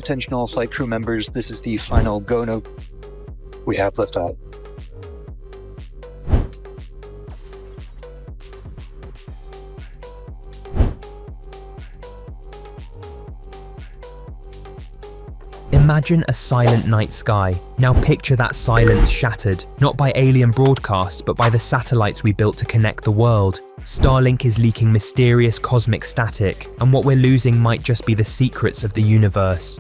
attention all flight crew members. This is the final go-no. We have liftoff. Imagine a silent night sky. Now picture that silence shattered, not by alien broadcasts, but by the satellites we built to connect the world. Starlink is leaking mysterious cosmic static, and what we're losing might just be the secrets of the universe.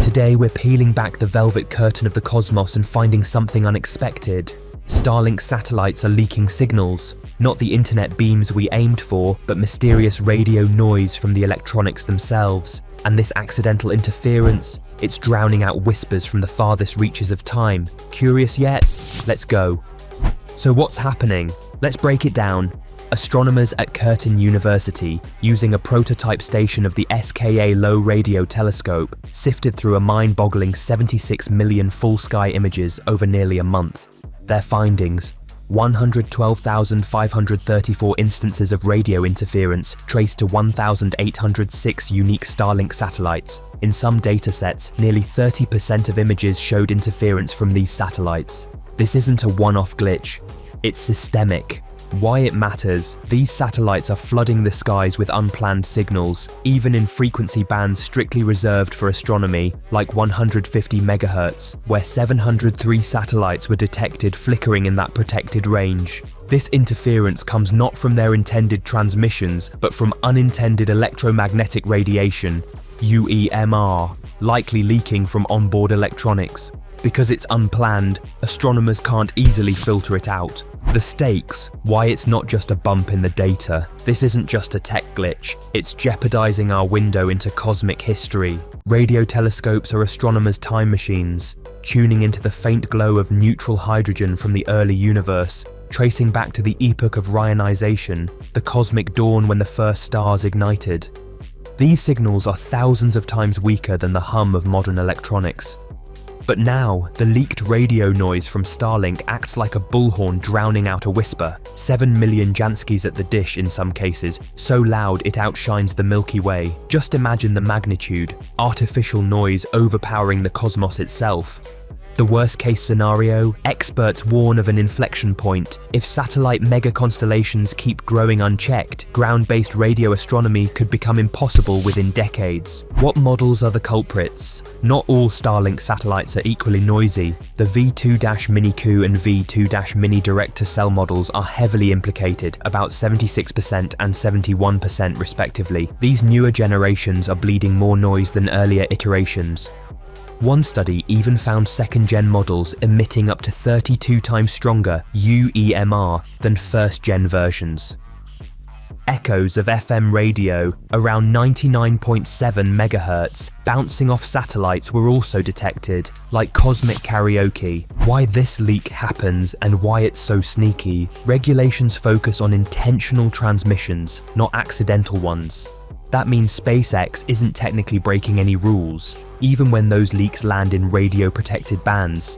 Today we're peeling back the velvet curtain of the cosmos and finding something unexpected. Starlink satellites are leaking signals, not the internet beams we aimed for, but mysterious radio noise from the electronics themselves. And this accidental interference, it's drowning out whispers from the farthest reaches of time. Curious yet? Let's go. So what's happening? Let's break it down. Astronomers at Curtin University, using a prototype station of the SKA Low Radio Telescope, sifted through a mind-boggling 76 million full-sky images over nearly a month. Their findings: 112,534 instances of radio interference traced to 1,806 unique Starlink satellites. In some datasets, nearly 30% of images showed interference from these satellites. This isn't a one-off glitch, it's systemic. Why it matters: these satellites are flooding the skies with unplanned signals, even in frequency bands strictly reserved for astronomy, like 150 MHz, where 703 satellites were detected flickering in that protected range. This interference comes not from their intended transmissions, but from unintended electromagnetic radiation, UEMR, likely leaking from onboard electronics. Because it's unplanned, astronomers can't easily filter it out. The stakes: why it's not just a bump in the data. This isn't just a tech glitch, it's jeopardizing our window into cosmic history. Radio telescopes are astronomers' time machines, tuning into the faint glow of neutral hydrogen from the early universe, tracing back to the epoch of Ryanization, the cosmic dawn when the first stars ignited. These signals are thousands of times weaker than the hum of modern electronics. But now, the leaked radio noise from Starlink acts like a bullhorn drowning out a whisper. 7 million Janskys at the dish in some cases, so loud it outshines the Milky Way. Just imagine the magnitude: artificial noise overpowering the cosmos itself. The worst case scenario: experts warn of an inflection point. If satellite mega-constellations keep growing unchecked, ground-based radio astronomy could become impossible within decades. What models are the culprits? Not all Starlink satellites are equally noisy. The V2-Mini-Q and V2-Mini direct-to-cell models are heavily implicated, about 76% and 71% respectively. These newer generations are bleeding more noise than earlier iterations. One study even found second-gen models emitting up to 32 times stronger UEMR than first-gen versions. Echoes of FM radio, around 99.7 MHz, bouncing off satellites were also detected, like cosmic karaoke. Why this leak happens and why it's so sneaky: regulations focus on intentional transmissions, not accidental ones. That means SpaceX isn't technically breaking any rules, even when those leaks land in radio-protected bands.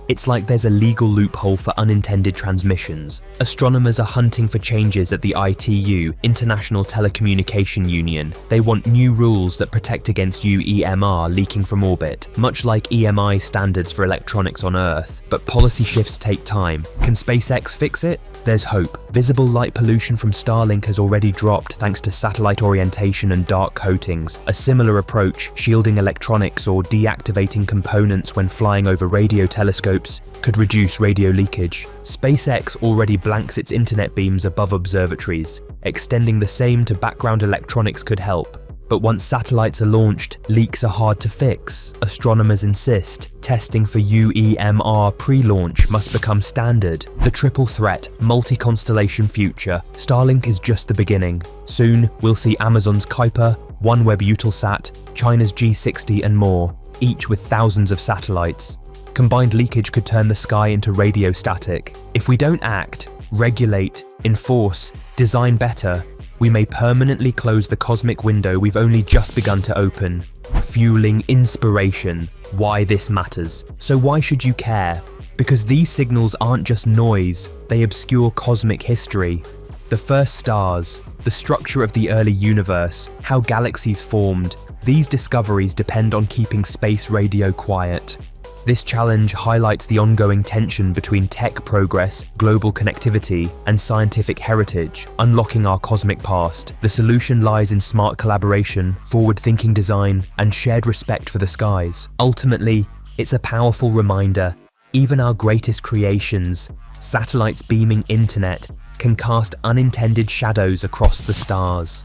It's like there's a legal loophole for unintended transmissions. Astronomers are hunting for changes at the ITU, International Telecommunication Union. They want new rules that protect against UEMR leaking from orbit, much like EMI standards for electronics on Earth. But policy shifts take time. Can SpaceX fix it? There's hope. Visible light pollution from Starlink has already dropped thanks to satellite orientation and dark coatings. A similar approach, shielding electronics or deactivating components when flying over radio telescopes, could reduce radio leakage. SpaceX already blanks its internet beams above observatories. Extending the same to background electronics could help. But once satellites are launched, leaks are hard to fix. Astronomers insist testing for UEMR pre-launch must become standard. The triple threat, multi-constellation future. Starlink is just the beginning. Soon, we'll see Amazon's Kuiper, OneWeb Eutelsat, China's G60 and more, each with thousands of satellites. Combined leakage could turn the sky into radio static. If we don't act, regulate, enforce, design better, we may permanently close the cosmic window we've only just begun to open. Fueling inspiration. Why this matters. So why should you care? Because these signals aren't just noise, they obscure cosmic history. The first stars, the structure of the early universe, how galaxies formed, These discoveries depend on keeping space radio quiet. This challenge highlights the ongoing tension between tech progress, global connectivity, and scientific heritage, unlocking our cosmic past. The solution lies in smart collaboration, forward-thinking design, and shared respect for the skies. Ultimately, it's a powerful reminder, even our greatest creations, satellites beaming internet, can cast unintended shadows across the stars.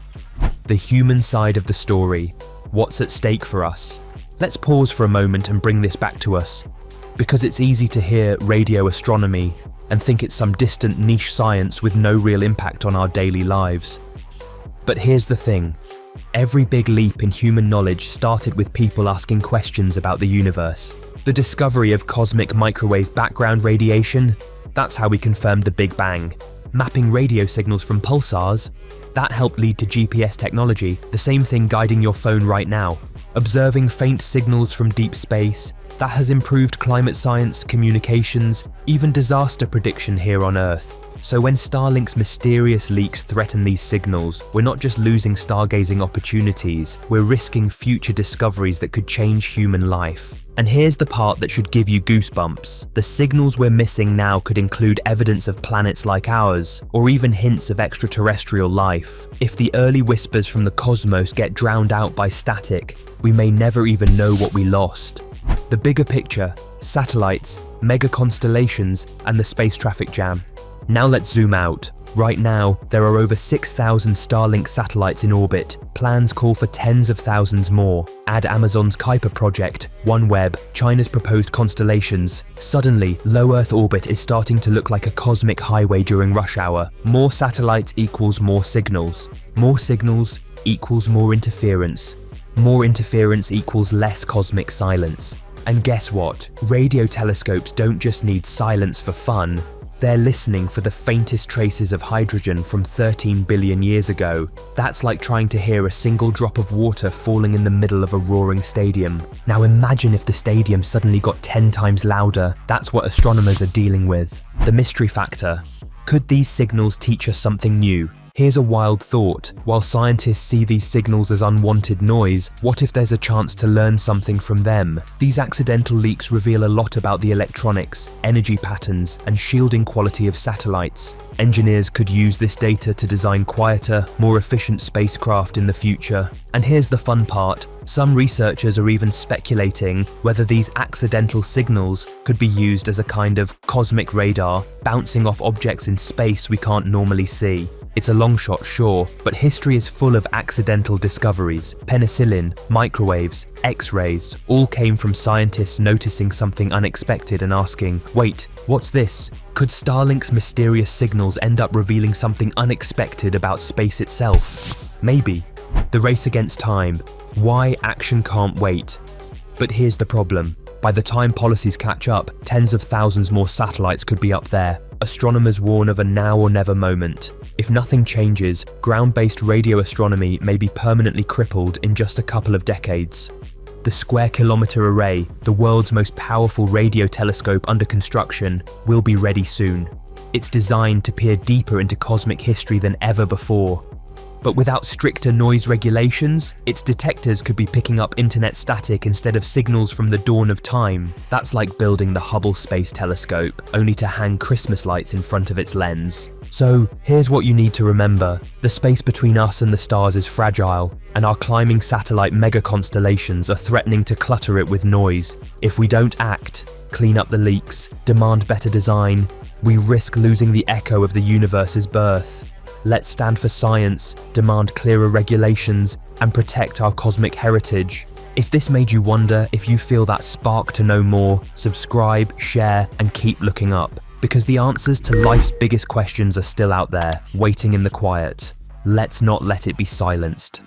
The human side of the story. What's at stake for us? Let's pause for a moment and bring this back to us, because it's easy to hear radio astronomy and think it's some distant niche science with no real impact on our daily lives. But here's the thing, every big leap in human knowledge started with people asking questions about the universe. The discovery of cosmic microwave background radiation, that's how we confirmed the Big Bang. Mapping radio signals from pulsars, that helped lead to GPS technology, the same thing guiding your phone right now. Observing faint signals from deep space, that has improved climate science, communications, even disaster prediction here on Earth. So when Starlink's mysterious leaks threaten these signals, we're not just losing stargazing opportunities, we're risking future discoveries that could change human life. And here's the part that should give you goosebumps. The signals we're missing now could include evidence of planets like ours, or even hints of extraterrestrial life. If the early whispers from the cosmos get drowned out by static, we may never even know what we lost. The bigger picture, satellites, mega constellations, and the space traffic jam. Now let's zoom out. Right now, there are over 6,000 Starlink satellites in orbit. Plans call for tens of thousands more. Add Amazon's Kuiper project, OneWeb, China's proposed constellations. Suddenly, low Earth orbit is starting to look like a cosmic highway during rush hour. More satellites equals more signals. More signals equals more interference. More interference equals less cosmic silence. And guess what? Radio telescopes don't just need silence for fun. They're listening for the faintest traces of hydrogen from 13 billion years ago. That's like trying to hear a single drop of water falling in the middle of a roaring stadium. Now imagine if the stadium suddenly got 10 times louder. That's what astronomers are dealing with. The mystery factor. Could these signals teach us something new? Here's a wild thought. While scientists see these signals as unwanted noise, what if there's a chance to learn something from them? These accidental leaks reveal a lot about the electronics, energy patterns, and shielding quality of satellites. Engineers could use this data to design quieter, more efficient spacecraft in the future. And here's the fun part. Some researchers are even speculating whether these accidental signals could be used as a kind of cosmic radar, bouncing off objects in space we can't normally see. It's a long shot, sure, but history is full of accidental discoveries. Penicillin, microwaves, X-rays, all came from scientists noticing something unexpected and asking, wait, what's this? Could Starlink's mysterious signals end up revealing something unexpected about space itself? Maybe. The race against time. Why action can't wait? But here's the problem. By the time policies catch up, tens of thousands more satellites could be up there. Astronomers warn of a now or never moment. If nothing changes, ground-based radio astronomy may be permanently crippled in just a couple of decades. The Square Kilometre Array, the world's most powerful radio telescope under construction, will be ready soon. It's designed to peer deeper into cosmic history than ever before. But without stricter noise regulations, its detectors could be picking up internet static instead of signals from the dawn of time. That's like building the Hubble Space Telescope, only to hang Christmas lights in front of its lens. So, here's what you need to remember. The space between us and the stars is fragile, and our climbing satellite mega constellations are threatening to clutter it with noise. If we don't act, clean up the leaks, demand better design, we risk losing the echo of the universe's birth. Let's stand for science, demand clearer regulations, and protect our cosmic heritage. If this made you wonder, if you feel that spark to know more, subscribe, share, and keep looking up. Because the answers to life's biggest questions are still out there, waiting in the quiet. Let's not let it be silenced.